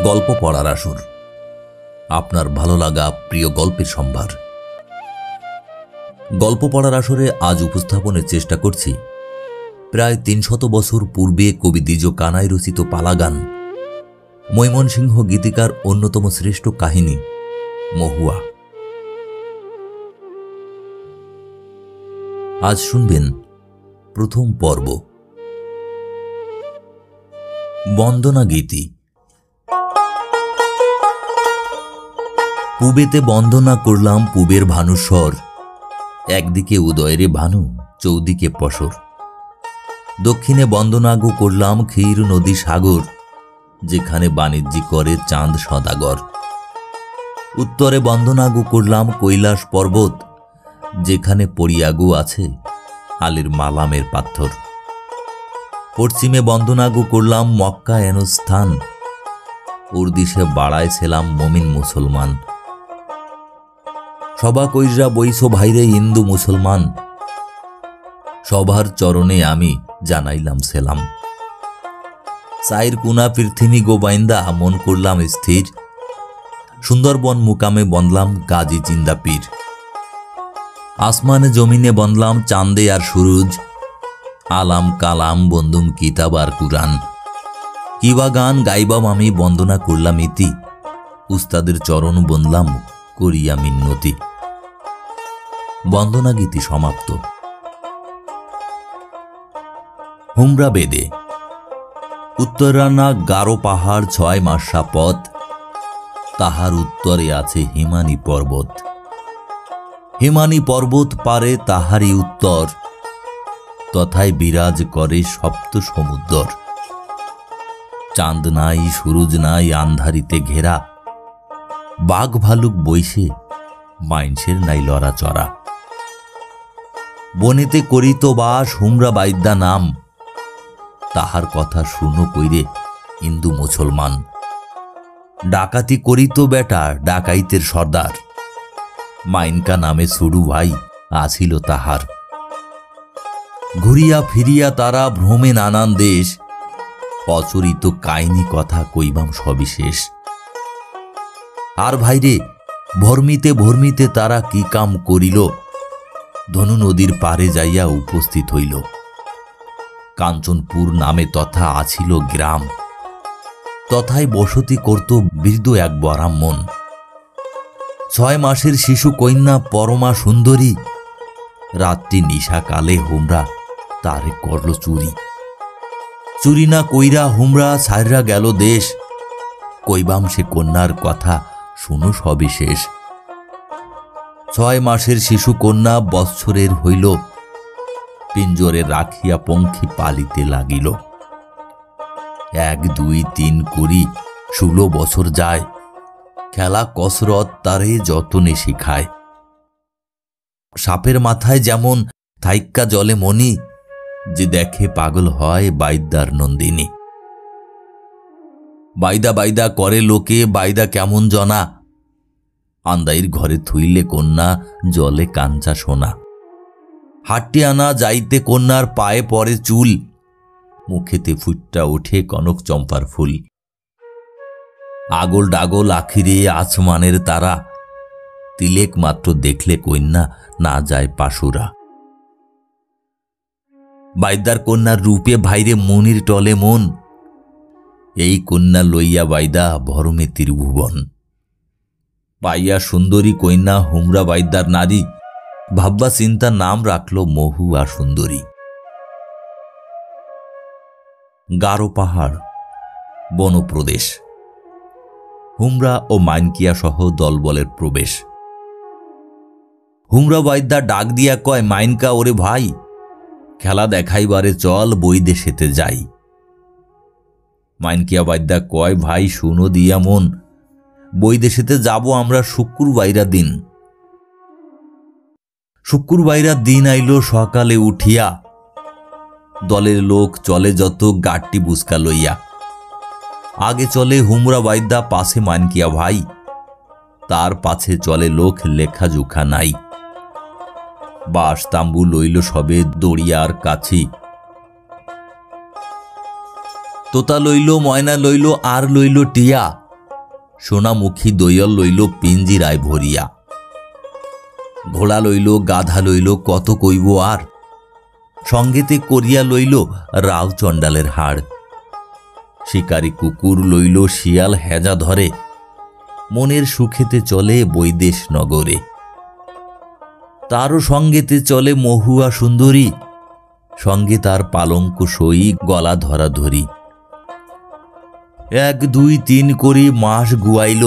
গল্প পড়ার আসর, আপনার ভালো লাগা প্রিয় গল্পের সম্ভার। গল্প পড়ার আসরে আজ উপস্থাপনের চেষ্টা করছি প্রায় ৩০০ বছর পূর্বে কবি দ্বিজ কানাই রচিত পালাগান, ময়মনসিংহ গীতিকার অন্যতম শ্রেষ্ঠ কাহিনী মহুয়া। আজ শুনবেন প্রথম পর্ব, বন্দনা গীতি। পূবেতে বন্দনা করলাম পূবের ভানুস্বর, একদিকে উদয়রে ভানু, চৌদিকে পশর। দক্ষিণে বন্দনা গো করলাম ক্ষীর নদী সাগর, যেখানে বাণিজ্যি করে চাঁদ সদাগর। উত্তরে বন্দনা গো করলাম কৈলাস পর্বত, যেখানে পড়িয়াগু আছে আলীর মালামের পাথর। পশ্চিমে বন্দনা গো করলাম মক্কা এন স্থান, ওর দিশে বাড়াইছিলাম মমিন মুসলমান। সবা কইরা বইস ভাইরে হিন্দু মুসলমান, সবার চরণে আমি জানাইলাম সেলাম। সাইর কুনা পৃথিবী গোবাইন্দা মন করলাম স্থির, সুন্দরবন মুকামে বনলাম গাজী জিন্দা পীর। আসমানে জমিনে বনলাম চাঁদে আর সুরুজ, আলাম কালাম বন্দুম কিতাব আর কুরআন। কিবা গান গাইবাম আমি বন্দনা করলাম ইতি, উস্তাদের চরণ বনলাম করিয়া মিন্নতি। বন্দনা গীতি সমাপ্ত। হুমরা বেদে। উত্তরানা গারো পাহাড় ৬ মাসা পথ, তাহার উত্তরে আছে হিমানী পর্বত। হিমানী পর্বত পারে তাহারই উত্তর, তথায় বিরাজ করে সপ্ত সমুদ্র। চাঁদ নাই সুরুজ নাই আন্ধারিতে ঘেরা, বাঘ ভালুক বইসে মাইনসের নাই লড়াচড়া। বনেতে করিত বাস হুমরা বাইদ্যা নাম, তাহার কথা শুনো কইরে হিন্দু মুসলমান। ডাকাতি করিত বেটা ডাকাইতের সর্দার, মাইনকা নামে সুডু ভাই আছিল তাহার। ঘুরিয়া ফিরিয়া তারা ভ্রমে নানান দেশ, অচরিত কাহিনী কথা কইবাম সবিশেষ। আর ভাইরে ভর্মিতে ভর্মিতে তারা কি কাম করিল, ধনু নদীর পারে যাইয়া উপস্থিত হইল। কাঞ্চনপুর নামে তথা আছিল গ্রাম, তথায় বসতি করত বৃদ্ধ এক ব্রাহ্মণ। ৬ মাসের শিশু কন্যা পরমা সুন্দরী, রাত্রি নিশাকালে হুমরা তারে করল চুরি। চুরি না কইরা হুমরা ছাইরা গেল দেশ, কইবাম সে কন্যার কথা শুনো সবিশেষ। ৬ মাসের শিশু কন্যা বৎসরের হইল, পিঞ্জরে রাখিয়া পঙ্খী পালিতে লাগিল। ১ ২ ৩ করি ১৬ বছর যায়, খেলা কসরত তারে যতনে শিখায়। সাপের মাথায় যেমন থাইক্কা জলে মনি, যে দেখে পাগল হয় বাইদার নন্দিনী। বাইদা বাইদা করে লোকে বাইদা কেমন জনা, আন্দাইর ঘরে থুইলে কন্যা জলে কাঞ্চা সোনা। হাট্টি আনা যাইতে কন্যার পায়ে পড়ে চুল, মুখেতে ফুটটা ওঠে কনক চম্পার ফুল। আগল ডাগল আখিরে আসমানের তারা, তিলেক মাত্র দেখলে কন্যা না যায় পাশুরা। বাইদার কন্যার রূপে ভাইরে মনির টলে মন, এই কন্যা লইয়া বাইদা ভরমে ত্রিভুবন। পাইয়া সুন্দরী কন্যা হুমরা বাইদার নারী, ভাববা চিন্তা নাম রাখল মহুয়া সুন্দরী। গারো পাহাড় বনপ্রদেশ, হুমরা ও মাইনকিয়া সহ দলবলের প্রবেশ। হুমরা বাইদা ডাক দিয়া কয়, মাইনকা ওরে ভাই, খেলা দেখাইবারে চল বৈদেশেতে যাই। মাইনকিয়া বাইদা কয়, ভাই শুনো দিয়া মন, বৈদেশেতে যাব আমরা শুক্রবাইরা দিন। শুক্রবাইরা দিন আইল সকালে উঠিয়া, দলের লোক চলে যত গাট্টি বুসকা লইয়া। আগে চলে হুমরা বাইদা, পাশে মাইনকিয়া ভাই, তার পাছে চলে লোক লেখা জোখা নাই। বাঁশ তাম্বু লইল সবে দড়িয়ার কাছি, তোতা লইল ময়না লইল আর লইল টিয়া, সোনামুখী দৈয়ল লইল পিঞ্জিরায় ভরিয়া। ঘোড়া লইল, গাধা লইল, কত কইব আর। সঙ্গেতে করিয়া লইল রাও চণ্ডালের হাড়। শিকারী কুকুর লইল, শিয়াল হেজা ধরে, মনের সুখেতে চলে বৈদেশ নগরে। তারও সঙ্গেতে চলে মহুয়া সুন্দরী, সঙ্গে তার পালঙ্ক সই, গলা ধরা ধরি। 1 2 3 করি মাস গুয়াইল,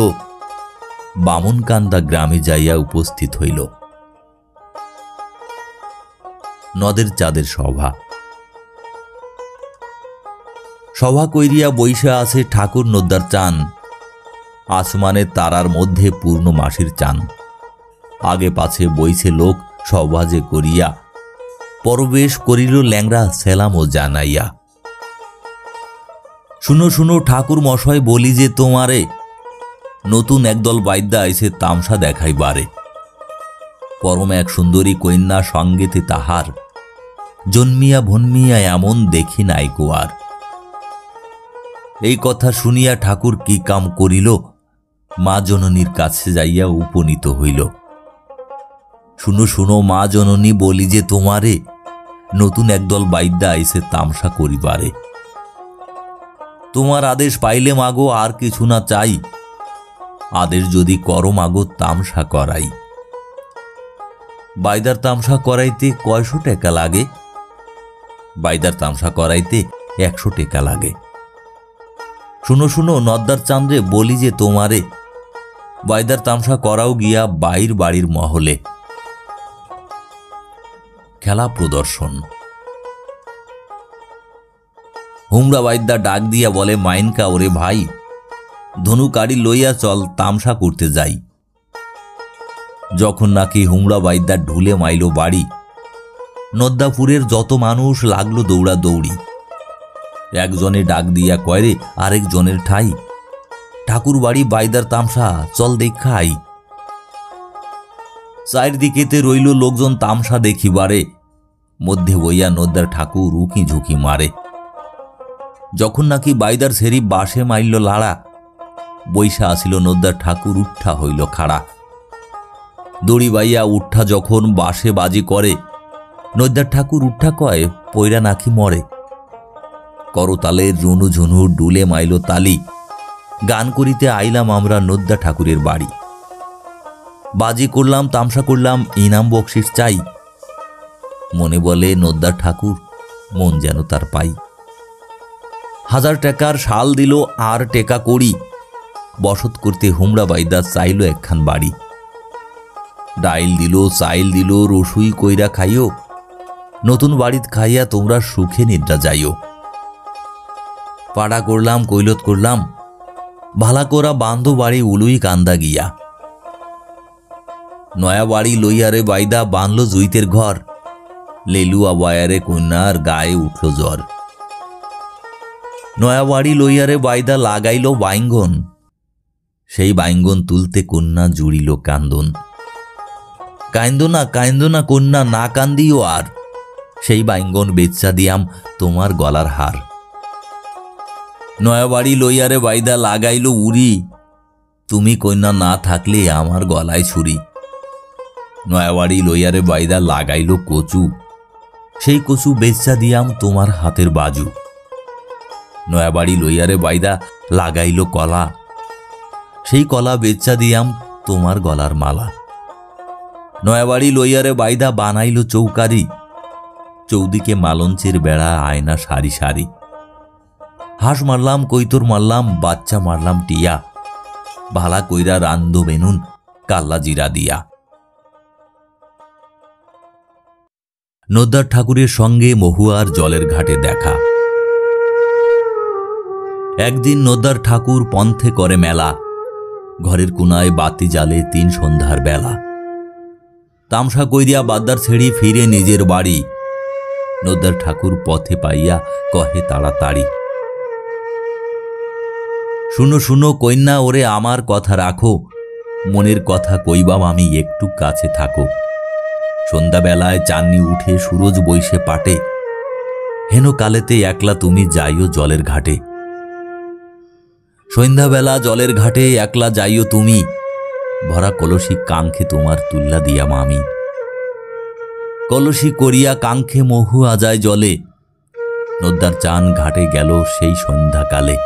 বামুনকান্দা গ্রামে যাইয়া উপস্থিত হইল। নদের চাঁদের সভা। সভা কইরিয়া বৈশা আছে ঠাকুর নদ্দার চান। আসমানে তারার মধ্যে পূর্ণমাসীর চান। আগে পাছে বইছে লোক সভা যে করিয়া, পরবেশ করিল ল্যাংড়া সেলাম ও জানাইয়া। শুনো শুনো ঠাকুর মশাই বলি যে তোমারে, নতুন একদল বাইদ্যা আইছে তামসা দেখাইবারে। পরম এক সুন্দরী কন্যা সঙ্গেতে তাহার, জন্মিয়া ভন্মিয়া এমন দেখি নাই কুয়ার। এই কথা শুনিয়া ঠাকুর কি কাম করিল, মা জননীর কাছে যাইয়া উপনীত হইল। শুনো শুনো মা জননী বলি যে তোমারে, নতুন একদল বাইদ্যা আইছে তামসা করিবারে। তোমার আদেশ পাইলে মাগো আর কিছু না চাই, আদেশ যদি করো মাগো তামসা করাই। বাইদার তামসা করাইতে 100 টাকা লাগে? বাইদার তামসা করাইতে 100 টাকা লাগে। শুনো শুনো নদ্দার চাঁদরে বলি যে তোমারে, বাইদার তামসা করাও গিয়া বাইর বাড়ির মহলে। খেলা প্রদর্শন। হুমরা বাইদ্যা ডাক দিয়া বলে, মাইনকা ওরে ভাই, ধনু কাড়ি লইয়া চল তামসা করতে যাই। যখন নাকি হুমরা বাইদ্যা ঢুলে মাইল বাড়ি, নদ্দাপুরের যত মানুষ লাগলো দৌড়া দৌড়ি। একজনে ডাক দিয়া কয়রে আরেকজনের ঠাই, ঠাকুর বাড়ি বাইদার তামসা, চল দেখাই। চারদিকেতে রইল লোকজন তামসা দেখিবারে, মধ্যে বইয়া নদ্দার ঠাকুর উকি ঝুঁকি মারে। যখন নাকি বাইদার সেরি বাসে মাইল লাড়া, বৈশা আসিল নদ্দার ঠাকুর উঠা হইল খাড়া। দড়ি বাইয়া উঠা যখন বাসে বাজি করে, নদ্দার ঠাকুর উঠা কয় পয়রা নাকি মরে। করতালের রুনু ঝুনু ডুলে মাইল তালি, গান করিতে আইলাম আমরা নদ্দা ঠাকুরের বাড়ি। বাজি করলাম, তামসা করলাম, ইনাম বকশিস চাই। মনে বলে নদ্দার ঠাকুর, মন যেন তার পাই। 1000 টাকার শাল দিল আর টেকা করি, বসত করতে হুমরা বাইদা চাইল একখান বাড়ি। ডাইল দিল, চাইল দিল, রসুই কইরা খাইও, নতুন বাড়িত খাইয়া তোমরা সুখে নিদ্রা যাইও। পাড়া করলাম, কৈলত করলাম, ভালা করা বান্ধ বাড়ি উলুই কান্দা গিয়া। নয়া বাড়ি লইয়ারে বাইদা বাঁধল জুইতের ঘর, লেলুয়া বায়ারে কন্যার গায়ে উঠল জ্বর। নয়া বাড়ি লইয়ারে বাইদা লাগাইল বাইঙ্গন, সেই বাইঙ্গন তুলতে কন্যা জুড়িল কান্দন। কাইন্দ না কন্যা, না কান্দিও আর, সেই বাইঙ্গন বেচ্চা দিয়াম তোমার গলার হার। নয়া বাড়ি লইয়ারে বাইদা লাগাইল উড়ি, তুমি কন্যা না থাকলে আমার গলায় ছুরি। নয়া বাড়ি লইয়ারে বাইদা লাগাইল কচু, সেই কচু বেচ্চা দিয়াম তোমার হাতের বাজু। নয়া বাড়ি লইয়ারে বাইদা লাগাইল কলা, সেই কলা বেচ্চা দিয়াম তোমার গলার মালা। নয়া বাড়ি লইয়ারে বাইদা বানাইল চৌকারি, চৌদিকে মালঞ্চের বেড়া, আয়না সারি সারি। হাঁস মারলাম, কৈতর মারলাম, বাচ্চা মারলাম টিয়া, ভালা কইরা রান্ধ বেনুন কাল্লা জিরা দিয়া। নদ্দার ঠাকুরের সঙ্গে মহুয়ার জলের ঘাটে দেখা। একদিন নদ্দার ঠাকুর পন্থে করে মেলা, ঘরের কোনায় বাতি জালে 3 সন্ধ্যার বেলা। তামসা কইরিয়া বাদ্দার ছেড়ি ফিরে নিজের বাড়ি, নদ্দার ঠাকুর পথে পাইয়া কহে তাড়াতাড়ি, শুনো শুনো কন্যা ওরে আমার কথা রাখো, মনের কথা কইবাম আমি একটু কাছে থাকো। সন্ধ্যাবেলায় চাঁদনি উঠে সুরজ বইসে পাটে, হেন কালেতে একলা তুমি যাইও জলের ঘাটে। সন্ধ্যাবেলা জলের ঘাটে একলা যাইও তুমি, ভরা কলসি কাঙ্ক্ষে তোমার তুল্লা দিয়াম আমি। কলসি করিয়া কাঙ্ক্ষে মহু আজায় জলে, নদ্যার চান ঘাটে গেল সেই সন্ধ্যাকালে।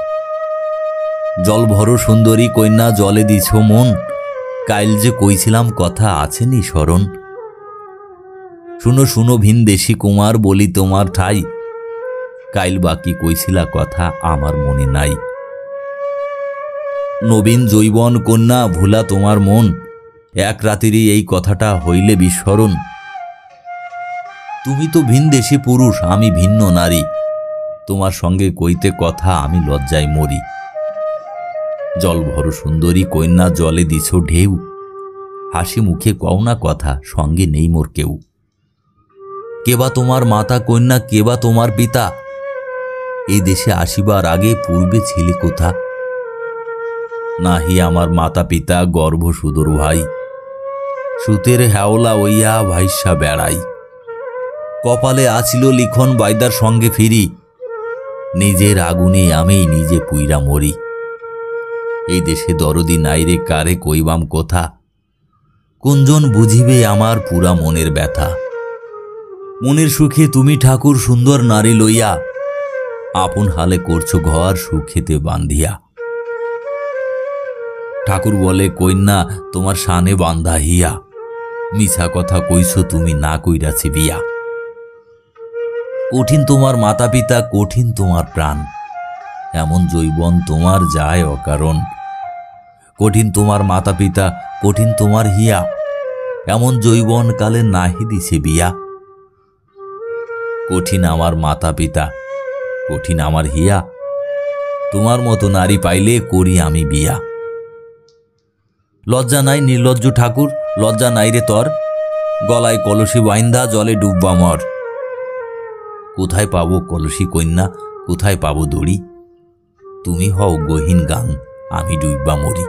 জল ভরো সুন্দরী কন্যা জলে দিছ মন, কাইল যে কইছিলাম কথা আছেনি স্মরণ। শুনো শুনো ভিনদেশী কুমার বলি তোমার ঠাই, কাইল বাকি কইছিলা কথা আমার মনে নাই। নবীন জৈবন কন্যা ভুলা তোমার মন, এক রাতেরই এই কথাটা হইলে বিস্মরণ। তুমি তো ভিনদেশী পুরুষ আমি ভিন্ন নারী, তোমার সঙ্গে কইতে কথা আমি লজ্জায় মরি। জল ভর সুন্দরী কন্যা জলে দিছ ঢেউ, হাসি মুখে কও না কথা সঙ্গে নেই মোর কেউ। কেবা তোমার মাতা কন্যা কেবা তোমার পিতা, এই দেশে আসিবার আগে পূর্বে ছিলে কোথা। নাহি আমার মাতা পিতা গর্ভ সুদূর ভাই, সুতের হেওলা ওইয়া ভাইসা বেড়াই। কপালে আছিল লিখন বাইদার সঙ্গে ফিরি, নিজের আগুনে আমি নিজে পুইরা মরি। এই দেশে দরদি নাইরে কারে কইবাম কথা, কোনজন বুঝিবে আমার পুরা মনের ব্যথা। মনের সুখে তুমি ঠাকুর সুন্দর নারী লইয়া, আপন হালে করছো ঘর সুখেতে বান্ধিয়া। ঠাকুর বলে কন্যা তোমার শানে বান্ধা হিয়া, মিছা কথা কইছো তুমি না কইরাছি বিয়া। কঠিন তোমার মাতা পিতা কঠিন তোমার প্রাণ, এমন যৌবন তোমার যায় অকারণ। কঠিন তোমার মাতা পিতা কঠিন তোমার হিয়া, এমন যৌবন কালে নাহি দিছে বিয়া। কঠিন আমার মাতা পিতা কঠিন আমার হিয়া, তোমার মতো নারী পাইলে করি আমি বিয়া। লজ্জা নাই নির্লজ্জ ঠাকুর লজ্জা নাই রে তর, গলায় কলসি বাইন্দা জলে ডুববা মর। কোথায় পাবো কলসি কন্যা কোথায় পাবো দড়ি, তুমি হও গহীন গাং আমি ডুববা মরি।